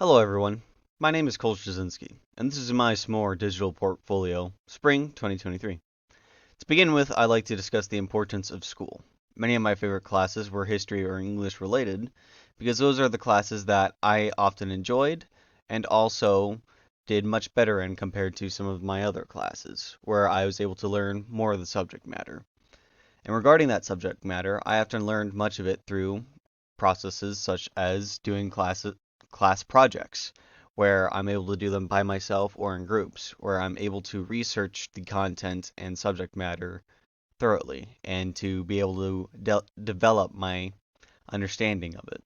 Hello everyone, my name is Cole Straczynski, and this is my Smore digital portfolio, Spring 2023. To begin with, I'd like to discuss the importance of school. Many of my favorite classes were history or English related, because those are the classes that I often enjoyed, and also did much better in compared to some of my other classes, where I was able to learn more of the subject matter. And regarding that subject matter, I often learned much of it through processes such as doing class projects, where I'm able to do them by myself or in groups, where I'm able to research the content and subject matter thoroughly and to be able to develop my understanding of it.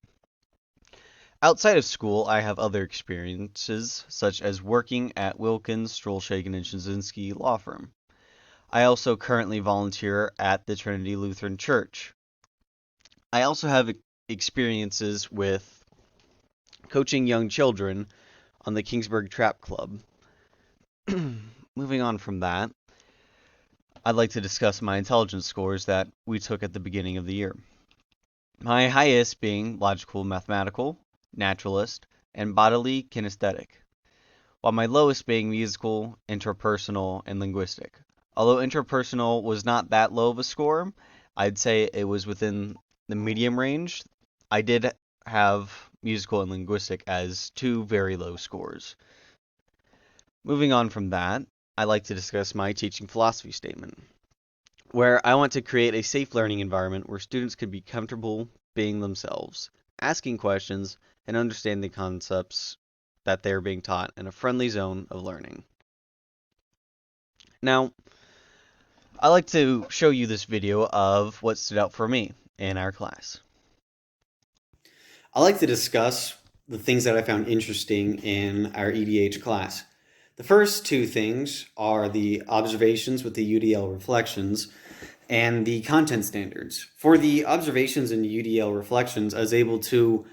Outside of school, I have other experiences, such as working at Wilkins, Strollshagen, and Straczynski law firm. I also currently volunteer at the Trinity Lutheran Church. I also have experiences with coaching young children on the Kingsburg Trap Club. Moving on from that, I'd like to discuss my intelligence scores that we took at the beginning of the year. My highest being logical mathematical, naturalist, and bodily kinesthetic, while my lowest being musical, interpersonal, and linguistic. Although interpersonal was not that low of a score, I'd say it was within the medium range. I did have musical and linguistic as two very low scores. Moving on from that, I like to discuss my teaching philosophy statement, where I want to create a safe learning environment where students can be comfortable being themselves, asking questions, and understand the concepts that they are being taught in a friendly zone of learning. Now, I like to show you this video of what stood out for me in our class. I like to discuss the things that I found interesting in our EDH class. The first two things are the observations with the UDL reflections and the content standards. For the observations and UDL reflections, I was able to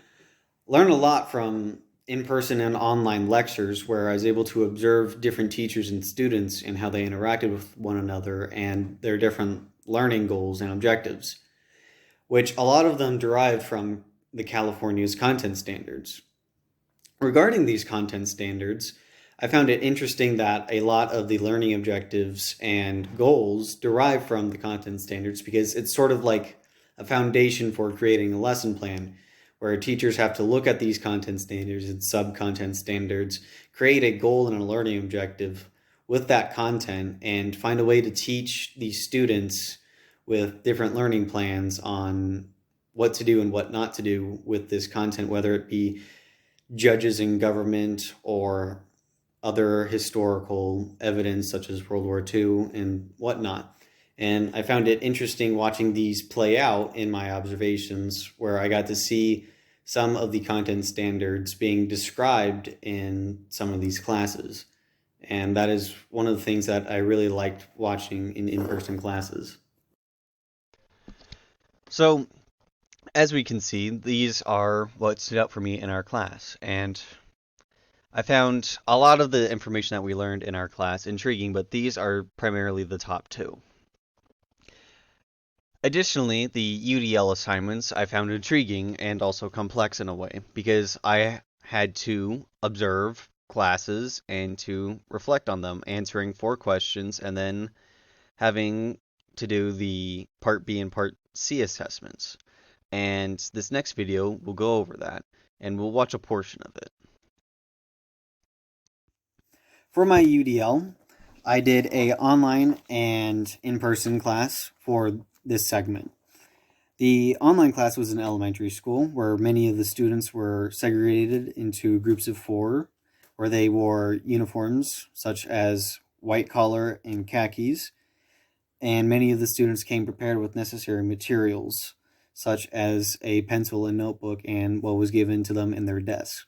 learn a lot from in-person and online lectures where I was able to observe different teachers and students and how they interacted with one another and their different learning goals and objectives, which a lot of them derived from the California's content standards. Regarding these content standards, I found it interesting that a lot of the learning objectives and goals derive from the content standards because it's sort of like a foundation for creating a lesson plan where teachers have to look at these content standards and sub-content standards, create a goal and a learning objective with that content, and find a way to teach these students with different learning plans on what to do and what not to do with this content, whether it be judges in government or other historical evidence such as World War II and whatnot. And I found it interesting watching these play out in my observations, where I got to see some of the content standards being described in some of these classes. And that is one of the things that I really liked watching in person classes. So, as we can see, these are what stood out for me in our class, and I found a lot of the information that we learned in our class intriguing, but these are primarily the top two. Additionally, the UDL assignments I found intriguing and also complex in a way, because I had to observe classes and to reflect on them, answering 4 questions and then having to do the Part B and Part C assessments. And this next video will go over that, and we'll watch a portion of it. For my UDL, I did a online and in-person class for this segment. The online class was an elementary school where many of the students were segregated into groups of 4, where they wore uniforms such as white collar and khakis, and many of the students came prepared with necessary materials such as a pencil and notebook and what was given to them in their desk.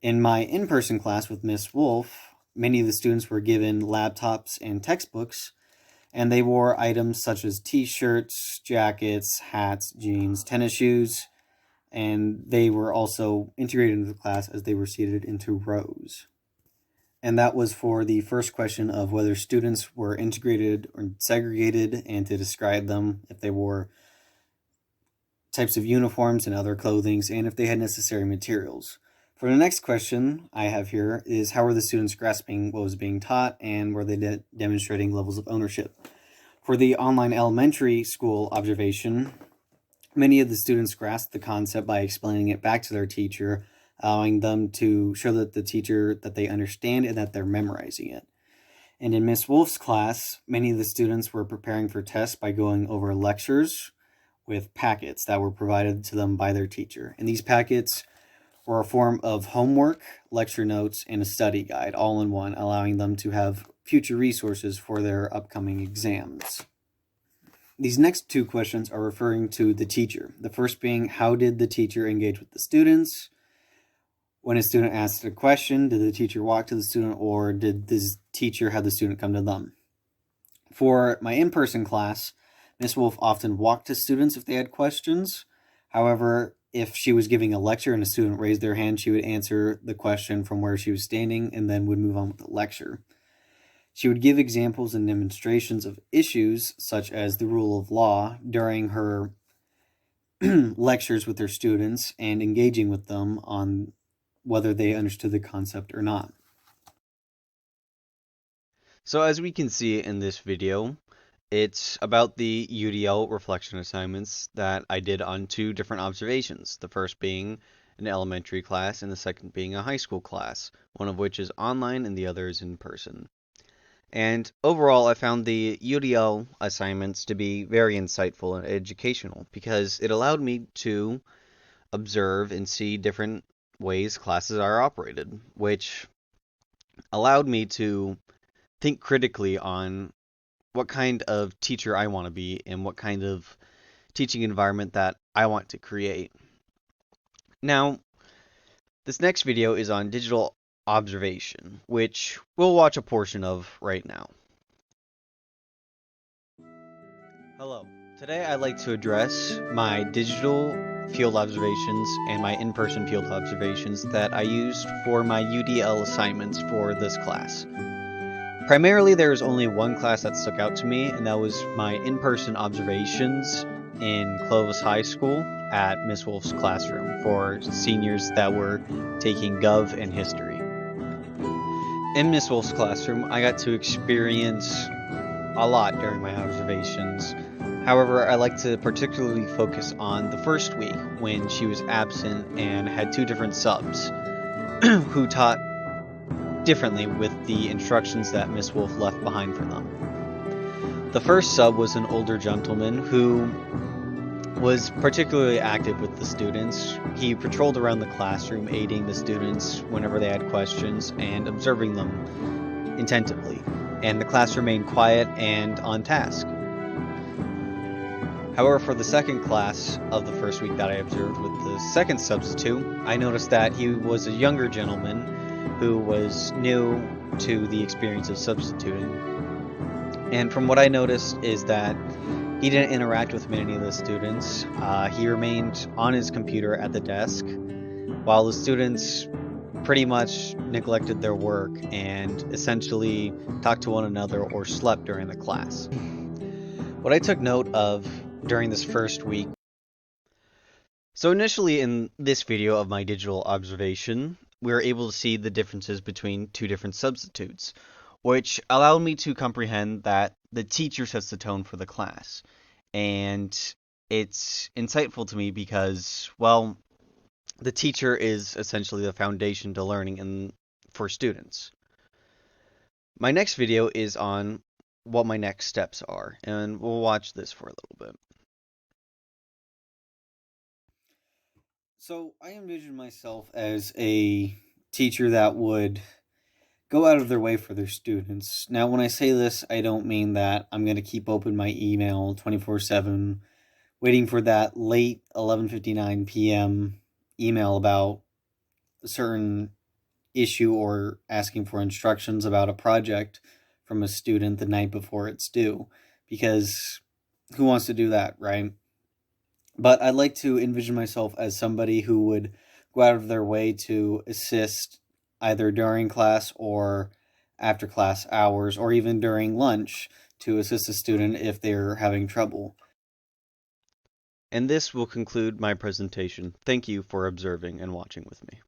In my in-person class with Miss Wolf, many of the students were given laptops and textbooks, and they wore items such as t-shirts, jackets, hats, jeans, tennis shoes, and they were also integrated into the class as they were seated into rows. And that was for the first question of whether students were integrated or segregated, and to describe them, if they wore types of uniforms and other clothings, and if they had necessary materials. For For the next question I have here is how were the students grasping what was being taught and were they demonstrating levels of ownership? For the online elementary school observation, many of the students grasped the concept by explaining it back to their teacher, allowing them to show that the teacher that they understand and that they're memorizing it. And in Miss Wolf's class, many of the students were preparing for tests by going over lectures with packets that were provided to them by their teacher. And these packets were a form of homework, lecture notes, and a study guide all in one, allowing them to have future resources for their upcoming exams. These next two questions are referring to the teacher. The first being, how did the teacher engage with the students? When a student asked a question, did the teacher walk to the student or did the teacher have the student come to them? For my in-person class, Miss Wolf often walked to students if they had questions. However, if she was giving a lecture and a student raised their hand, she would answer the question from where she was standing and then would move on with the lecture. She would give examples and demonstrations of issues such as the rule of law during her lectures with her students and engaging with them on whether they understood the concept or not. So as we can see in this video, it's about the UDL reflection assignments that I did on two different observations, the first being an elementary class and the second being a high school class, one of which is online and the other is in person. And overall, I found the UDL assignments to be very insightful and educational because it allowed me to observe and see different ways classes are operated, which allowed me to think critically on what kind of teacher I want to be and what kind of teaching environment that I want to create. Now, this next video is on digital observation, which we'll watch a portion of right now. Hello. Today I'd like to address my digital field observations and my in-person field observations that I used for my UDL assignments for this class. Primarily, there was only one class that stuck out to me, and that was my in-person observations in Clovis High School at Miss Wolf's classroom for seniors that were taking Gov and History. In Miss Wolf's classroom, I got to experience a lot during my observations. However, I like to particularly focus on the first week when she was absent and had two different subs who taught differently with the instructions that Miss Wolf left behind for them. The first sub was an older gentleman who was particularly active with the students. He patrolled around the classroom, aiding the students whenever they had questions and observing them attentively, and the class remained quiet and on task. However, for the second class of the first week that I observed with the second substitute, I noticed that he was a younger gentleman who was new to the experience of substituting. And from what I noticed is that he didn't interact with many of the students. He remained on his computer at the desk, while the students pretty much neglected their work and essentially talked to one another or slept during the class. What I took note of during this first week. So initially in this video of my digital observation, we were able to see the differences between two different substitutes, which allowed me to comprehend that the teacher sets the tone for the class. And it's insightful to me because, well, the teacher is essentially the foundation to learning for students. My next video is on what my next steps are, and we'll watch this for a little bit. So I envision myself as a teacher that would go out of their way for their students. Now, when I say this, I don't mean that I'm going to keep open my email 24/7, waiting for that late 11:59 p.m. email about a certain issue or asking for instructions about a project from a student the night before it's due. Because who wants to do that, right? But I'd like to envision myself as somebody who would go out of their way to assist either during class or after class hours or even during lunch to assist a student if they're having trouble. And this will conclude my presentation. Thank you for observing and watching with me.